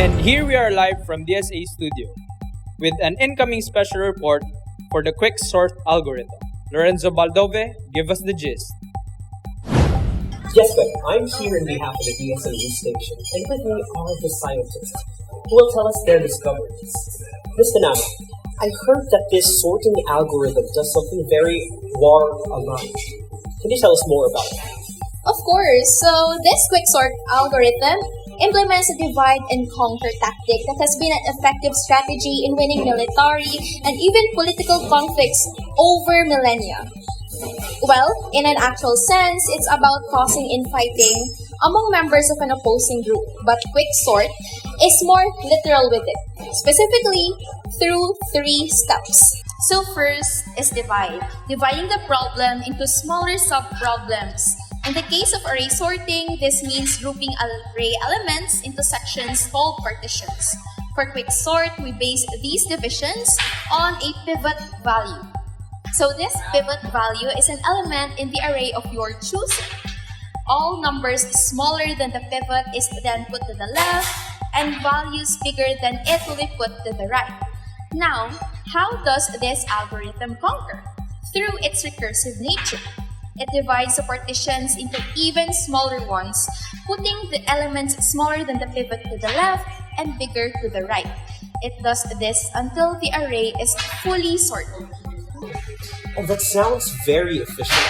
And here we are live from DSA Studio with an incoming special report for the quick sort algorithm. Lorenzo Baldove, give us the gist. Yes, but I'm here on behalf of the DSA station, and with me are the scientists who will tell us their discoveries. Miss Banana, I heard that this sorting algorithm does something very war-aligned. Can you tell us more about it? Of course. So this quick sort algorithm implements a divide and conquer tactic that has been an effective strategy in winning military and even political conflicts over millennia. Well, in an actual sense, it's about causing infighting among members of an opposing group, but quick sort is more literal with it, specifically through 3 steps. So first is divide, dividing the problem into smaller sub-problems. In the case of array sorting, this means grouping array elements into sections called partitions. For quick sort, we base these divisions on a pivot value. So this pivot value is an element in the array of your choosing. All numbers smaller than the pivot is then put to the left, and values bigger than it will be put to the right. Now, how does this algorithm conquer? Through its recursive nature. It divides the partitions into even smaller ones, putting the elements smaller than the pivot to the left and bigger to the right. It does this until the array is fully sorted. Oh, that sounds very efficient.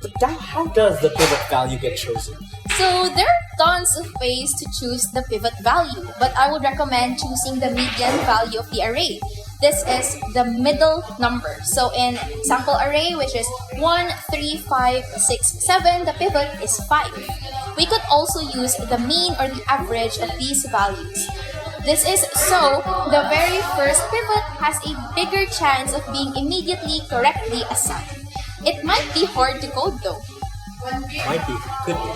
But how does the pivot value get chosen? So there are tons of ways to choose the pivot value, but I would recommend choosing the median value of the array. This is the middle number. So in sample array, which is 1, 3, 5, 6, 7, the pivot is 5. We could also use the mean or the average of these values. This is so the very first pivot has a bigger chance of being immediately correctly assigned. It might be hard to code though. Might be, could be.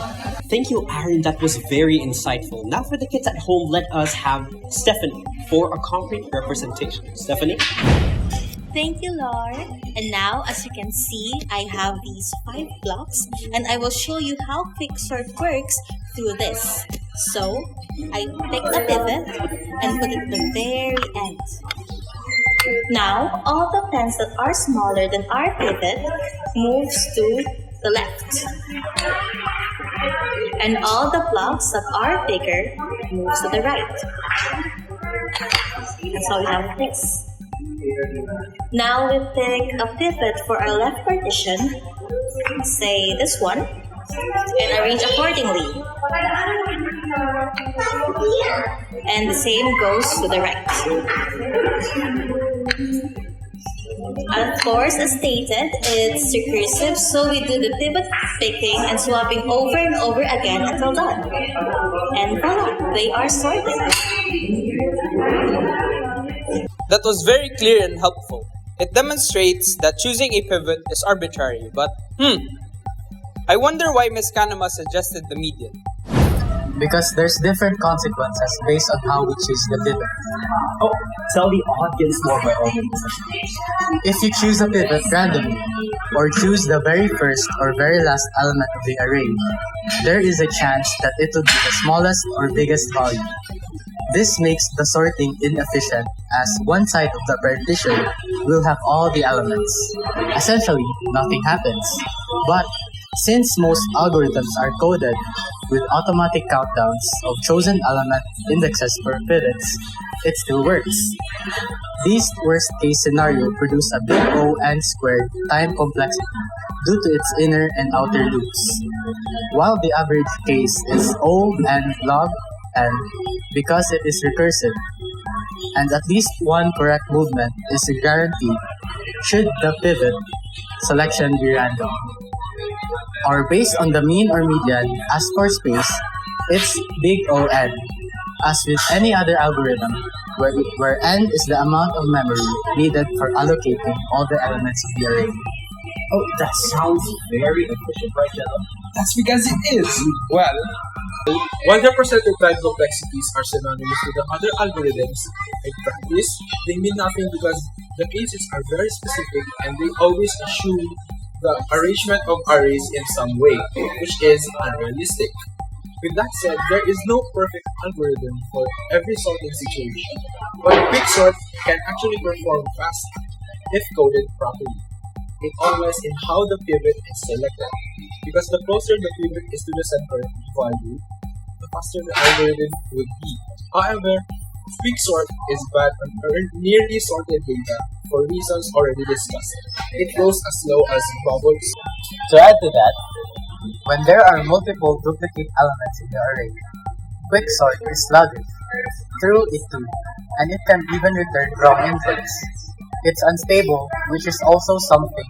Thank you, Aaron. That was very insightful. Now for the kids at home, let us have Stephanie for a concrete representation. Stephanie? Thank you, Laura. And now, as you can see, I have these 5 blocks, and I will show you how quicksort works through this. So, I pick a pivot and put it at the very end. Now, all the pens that are smaller than our pivot moves to the left. And all the blocks that are bigger moves to the right. And so we have this. Now we pick a pivot for our left partition, say this one, and arrange accordingly. And the same goes to the right. Of course, as stated, it's recursive, so we do the pivot picking and swapping over and over again until done. And voila, they are sorted. That was very clear and helpful. It demonstrates that choosing a pivot is arbitrary, but I wonder why Ms. Kanama suggested the median. Because there's different consequences based on how we choose the pivot. Oh, tell the audience more by all means. If you choose a pivot randomly, or choose the very first or very last element of the array, there is a chance that it will be the smallest or biggest value. This makes the sorting inefficient as one side of the partition will have all the elements. Essentially, nothing happens. But since most algorithms are coded with automatic countdowns of chosen element indexes per pivots, it still works. This worst-case scenario produces a big O n squared time complexity due to its inner and outer loops, while the average case is O n log n because it is recursive, and at least one correct movement is guaranteed should the pivot selection be random. Or based on the mean or median as for space, it's big O n. As with any other algorithm, where n is the amount of memory needed for allocating all the elements of the array. Oh, that sounds very efficient, right, Jello? That's because it is. Well, while the percentage time complexities are synonymous with the other algorithms, in practice, they mean nothing because the cases are very specific and they always assume the arrangement of arrays in some way, which is unrealistic. With that said, there is no perfect algorithm for every sorting situation, but quicksort can actually perform fast if coded properly. It all lies in how the pivot is selected, because the closer the pivot is to the center value, the faster the algorithm would be. However, quicksort is bad on nearly sorted data for reasons already discussed. It goes as low as bubbles. To add to that, when there are multiple duplicate elements in the array, quicksort is sluggish through it too, and it can even return wrong inputs. It's unstable, which is also something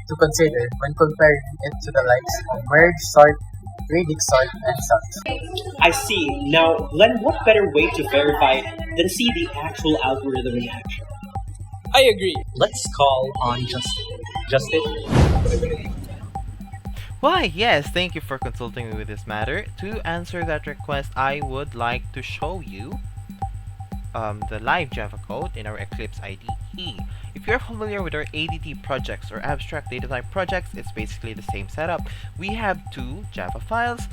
to consider when comparing it to the likes of merge sort, radix sort, and such. I see. Now, Glenn, what better way to verify than see the actual algorithm in action? I agree. Let's call on Justin. Justin? Why, yes, thank you for consulting me with this matter. To answer that request, I would like to show you the live Java code in our Eclipse IDE. If you're familiar with our ADT projects or abstract data type projects, it's basically the same setup. We have two Java files,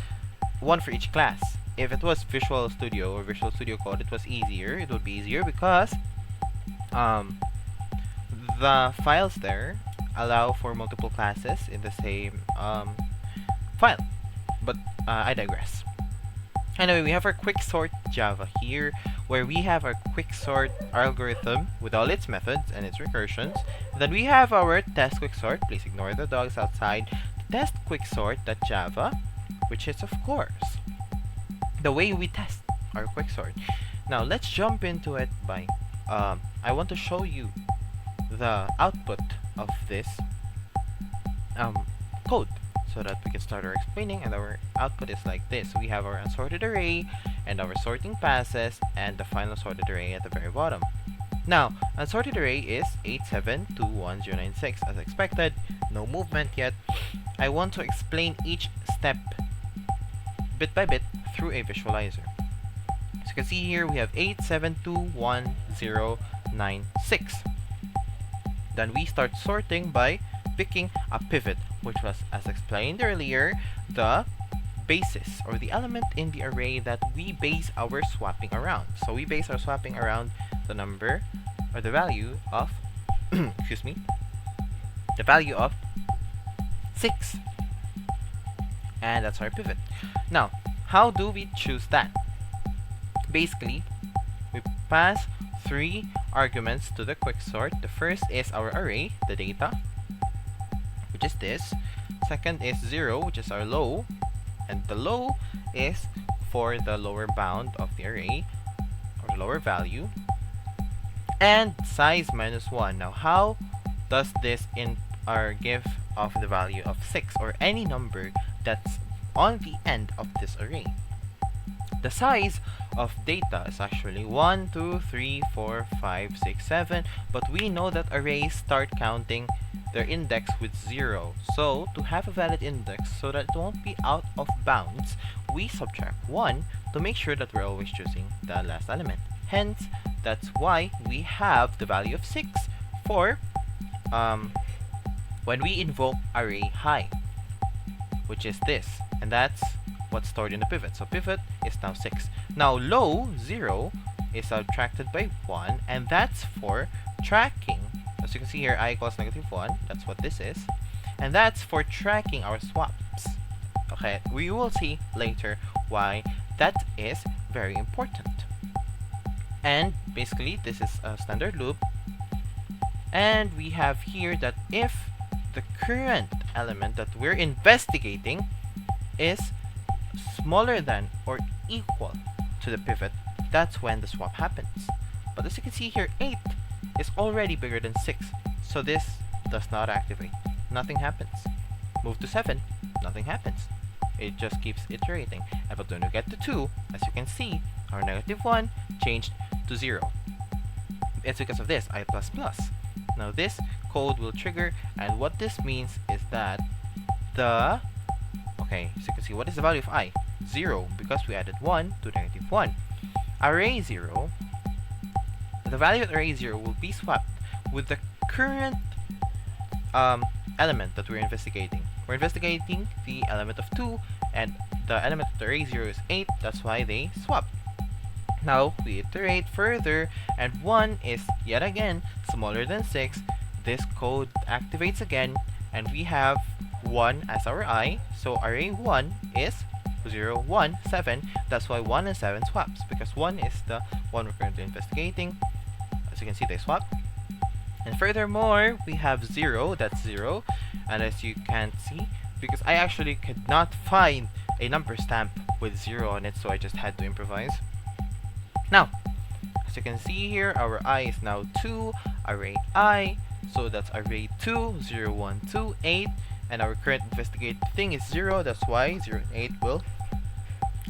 one for each class. If it was Visual Studio or Visual Studio Code, it was easier. It would be easier because the files there allow for multiple classes in the same file. But I digress. Anyway, we have our quicksort Java here, where we have our quicksort algorithm with all its methods and its recursions. And then we have our test quicksort. Please ignore the dogs outside. Test quicksort.java, which is of course the way we test our quicksort. Now let's jump into it by I want to show you the output of this code so that we can start our explaining, and our output is like this. We have our unsorted array and our sorting passes and the final sorted array at the very bottom. Now, unsorted array is 872196 as expected, no movement yet. I want to explain each step bit by bit through a visualizer. As you can see here, we have 872196. Then we start sorting by picking a pivot, which was, as explained earlier, the basis or the element in the array that we base our swapping around. So we base our swapping around the number or the value of excuse me, the value of 6, and that's our pivot. Now, how do we choose that? Basically, we pass 3 arguments to the quicksort. The first is our array, the data, which is this. Second is 0, which is our low, and the low is for the lower bound of the array or the lower value, and size minus 1. Now, how does this in our give of the value of 6 or any number that's on the end of this array? The size of data is actually 1, 2, 3, 4, 5, 6, 7, but we know that arrays start counting their index with 0. So, to have a valid index so that it won't be out of bounds, we subtract 1 to make sure that we're always choosing the last element. Hence, that's why we have the value of 6 for when we invoke array high, which is this, and that's what's stored in the pivot. So pivot is now 6. Now low, 0, is subtracted by 1, and that's for tracking. As you can see here, I equals -1, that's what this is, and that's for tracking our swaps. Okay, we will see later why that is very important. And basically, this is a standard loop, and we have here that if the current element that we're investigating is smaller than or equal to the pivot, that's when the swap happens. But as you can see here, 8 is already bigger than 6, so this does not activate. Nothing happens. Move to 7, nothing happens. It just keeps iterating. But when we get to 2, as you can see, our -1 changed to 0. It's because of this, I++. Now this code will trigger, and what this means is that the... Okay, so you can see, what is the value of I? 0, because we added 1 to -1. Array 0, the value of array 0 will be swapped with the current element that we're investigating. We're investigating the element of 2, and the element of the array 0 is 8, that's why they swap. Now we iterate further, and 1 is yet again smaller than 6. This code activates again, and we have 1 as our I, so array 1 is 0, 1, 7. That's why 1 and 7 swaps, because 1 is the one we're currently investigating. As you can see, they swap. And furthermore, we have 0, that's 0. And as you can't see, because I actually could not find a number stamp with 0 on it, so I just had to improvise. Now, as you can see here, our I is now 2, array I, so that's array 2, 0, 1, 2, 8, and our current investigated thing is 0, that's why 0 and 8 will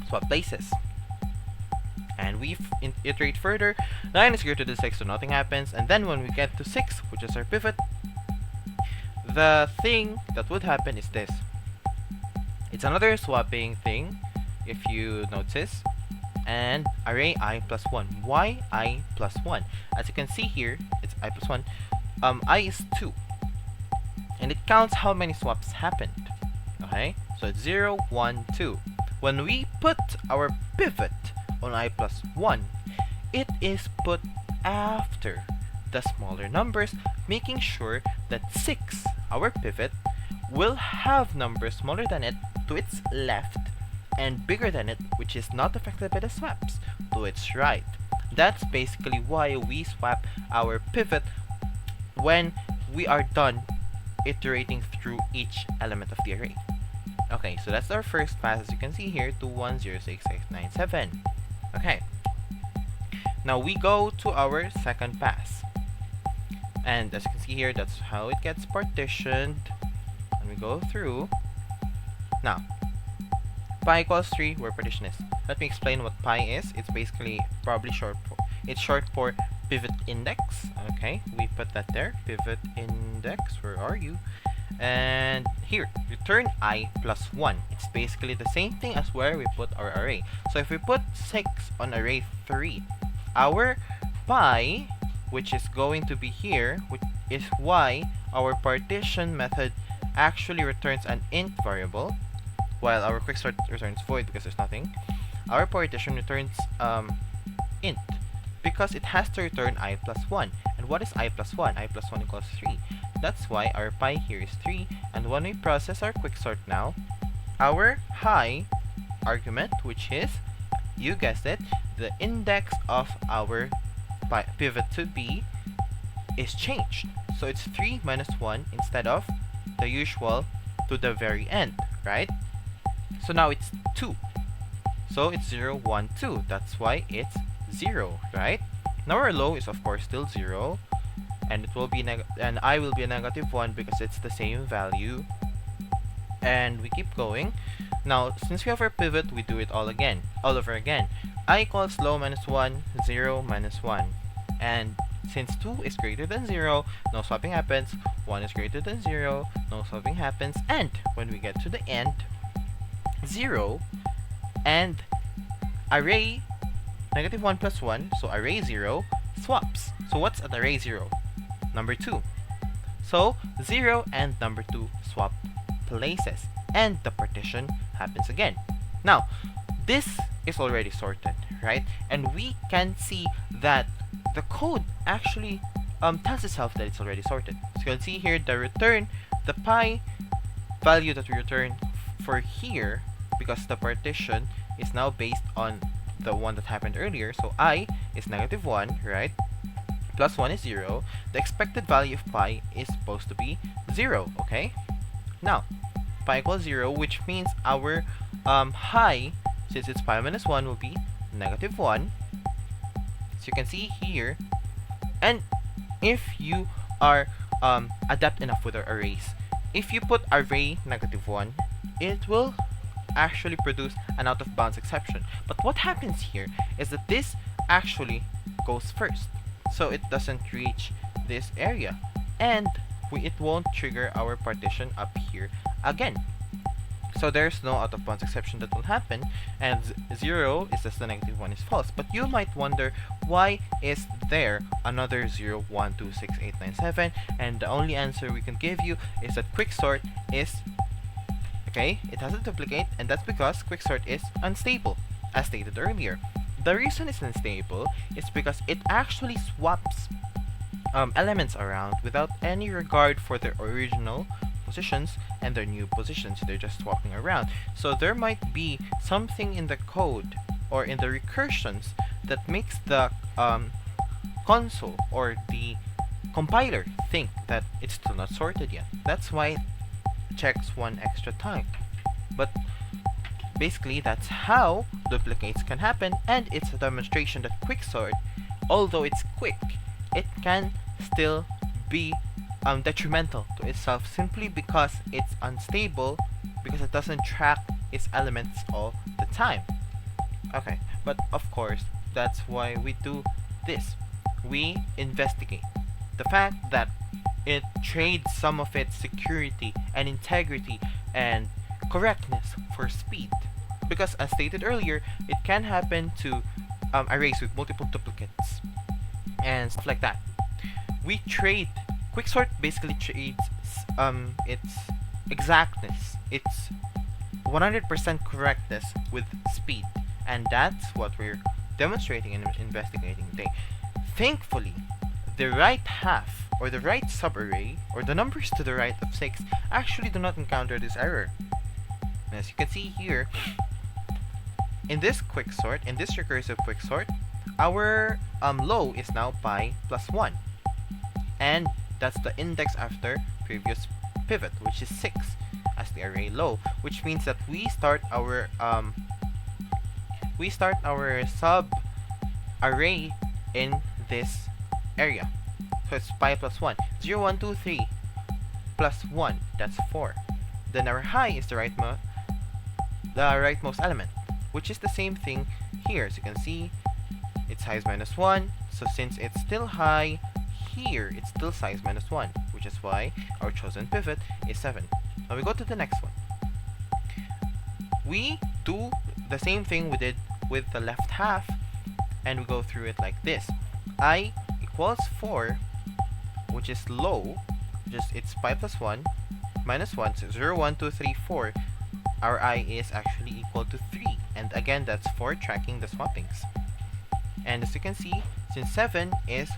swap places. And we iterate further, 9 is greater than 6, so nothing happens, and then when we get to 6, which is our pivot, the thing that would happen is this. It's another swapping thing, if you notice, and array I plus 1. Why I plus 1? As you can see here, it's I plus 1. I is 2. And it counts how many swaps happened. Okay? So it's 0, 1, 2. When we put our pivot on I plus 1, it is put after the smaller numbers, making sure that 6, our pivot, will have numbers smaller than it to its left and bigger than it, which is not affected by the swaps, to its right. That's basically why we swap our pivot when we are done iterating through each element of the array. Okay, so that's our first pass, as you can see here, 2, 1, 0, 6, 8, 9, 7. Okay. Now we go to our second pass. And as you can see here, that's how it gets partitioned. And we go through. Now, pi equals 3, where partition is. Let me explain what pi is. It's basically probably short for pivot index. Okay, we put that there. Pivot index, where are you? And here, return I plus 1. It's basically the same thing as where we put our array. So if we put 6 on array 3, our pi, which is going to be here, which is why our partition method actually returns an int variable, while our quicksort returns void because there's nothing. Our partition returns int, because it has to return I plus 1. And what is I plus 1? I plus 1 equals 3. That's why our pi here is 3. And when we process our quicksort now, our high argument, which is, you guessed it, the index of our pivot to be, is changed. So it's 3 minus 1 instead of the usual to the very end, right? So now it's 2. So it's 0, 1, 2. That's why it's 0, right? Now our low is of course still 0, and it will be and I will be a negative 1 because it's the same value. And we keep going. Now since we have our pivot, we do it all over again. I equals low minus 1, 0 minus 1. And since 2 is greater than 0, no swapping happens. 1 is greater than 0, no swapping happens. And when we get to the end, 0 and array negative 1 plus 1, so array 0 swaps. So what's at array 0? Number 2. So 0 and number 2 swap places, and the partition happens again. Now this is already sorted, right? And we can see that the code actually tells itself that it's already sorted. So you can see here the pi value that we return for here, because the partition is now based on the one that happened earlier. So I is negative 1, right? Plus 1 is 0. The expected value of pi is supposed to be 0, okay? Now, pi equals 0, which means our high, since it's pi minus 1, will be negative 1. So you can see here. And if you are adept enough with our arrays, if you put array negative 1, it will actually produce an out of bounds exception. But what happens here is that this actually goes first, so it doesn't reach this area, and it won't trigger our partition up here again. So there's no out of bounds exception that will happen, and 0 is just the negative 1 is false. But you might wonder, why is there another 0, 1, 2, 6, 8, 9, 7? And the only answer we can give you is that quicksort is Okay, it has a duplicate, and that's because quicksort is unstable, as stated earlier. The reason it's unstable is because it actually swaps elements around without any regard for their original positions and their new positions. They're just swapping around. So there might be something in the code or in the recursions that makes the console or the compiler think that it's still not sorted yet. That's why it checks one extra time. But basically, that's how duplicates can happen, and it's a demonstration that quicksort, although it's quick, it can still be detrimental to itself simply because it's unstable, because it doesn't track its elements all the time. Okay, but of course, that's why we do this. We investigate the fact that it trades some of its security and integrity and correctness for speed. Because as stated earlier, it can happen to arrays with multiple duplicates and stuff like that. We trade quicksort basically trades its exactness, its 100% correctness with speed, and that's what we're demonstrating and investigating today. Thankfully, the right half or the right subarray or the numbers to the right of 6 actually do not encounter this error. As you can see here, in this quicksort, in this recursive quicksort, our low is now pi plus 1, and that's the index after previous pivot, which is 6 as the array low, which means that we start our sub array in this area. So it's pi plus 1. 0, 1, 2, 3 plus 1, that's 4. Then our high is the rightmost element, which is the same thing here. As you can see, its high is minus 1. So since it's still high, here it's still size minus 1, which is why our chosen pivot is 7. Now we go to the next one. We do the same thing we did with the left half, and we go through it like this. I equals 4, which is low, just it's pi plus 1, minus 1, so 0, 1, 2, 3, 4. Our I is actually equal to 3, and again that's for tracking the swappings. And as you can see, since 7 is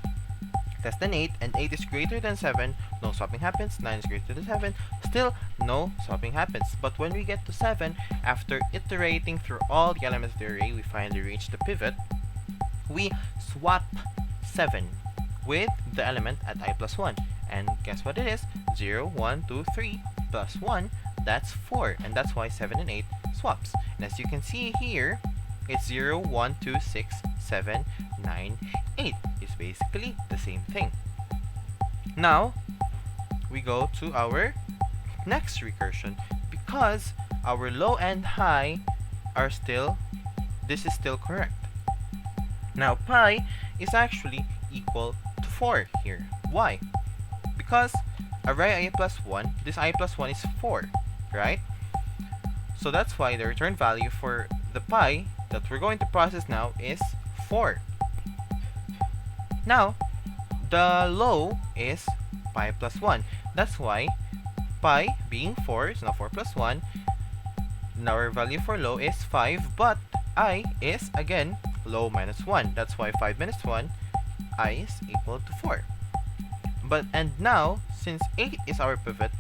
less than 8 and 8 is greater than 7, no swapping happens. 9 is greater than 7, still no swapping happens. But when we get to 7, after iterating through all the elements of the array, we finally reach the pivot. We swap 7 with the element at I plus 1, and guess what it is? 0, 1, 2, 3 plus 1, that's 4, and that's why 7 and 8 swaps. And as you can see here, it's 0, 1, 2, 6, 7, 9, 8. It's basically the same thing. Now, we go to our next recursion, because our low and high are still, this is still correct. Now, pi is actually equal to 4 here. Why? Because array I plus 1, this I plus 1 is 4, right? So that's why the return value for the pi that we're going to process now is 4. Now, the low is pi plus 1. That's why pi being 4 is now 4 plus 1. Now our value for low is 5, but I is again low minus 1. That's why 5 minus 1, I is equal to 4. And now, since 8 is our pivot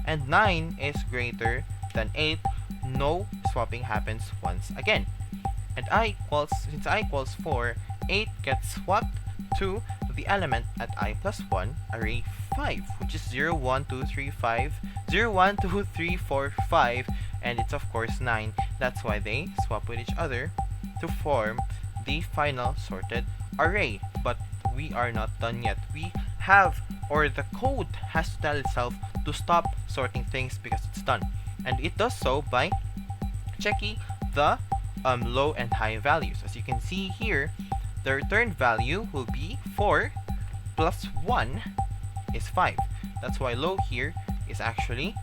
and 9 is greater than 8, no swapping happens once again. And since I equals 4, 8 gets swapped to the element at I plus 1, array 5, which is 0, 1, 2, 3, 5, 0, 1, 2, 3, 4, 5, and it's of course 9. That's why they swap with each other to form the final sorted array. But we are not done yet. We have, or the code has to tell itself to stop sorting things because it's done. And it does so by checking the low and high values. As you can see here, the return value will be 4 plus 1 is 5. That's why low here is actually,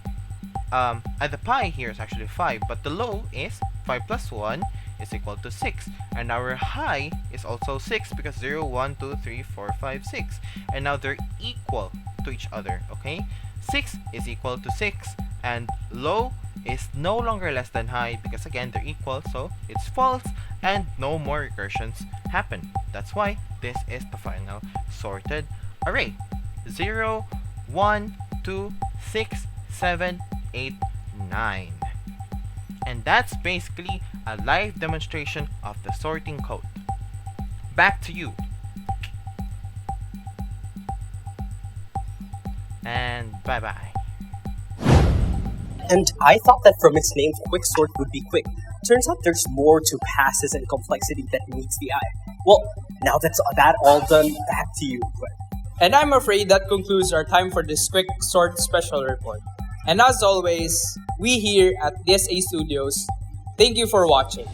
the pi here is actually 5, but the low is 5 plus 1 is equal to 6. And our high is also 6 because 0, 1, 2, 3, 4, 5, 6. And now they're equal to each other, okay? 6 is equal to 6, and low is no longer less than high because again they're equal, so it's false and no more recursions happen. That's why this is the final sorted array. 0, 1, 2, 6, 7, 8, 9. And that's basically a live demonstration of the sorting code. Back to you. And bye-bye. And I thought that from its name, quicksort would be quick. Turns out there's more to passes and complexity that meets the eye. Well, now that's that all done, back to you, Gwen. And I'm afraid that concludes our time for this quick sort special report. And as always, we here at DSA Studios, thank you for watching.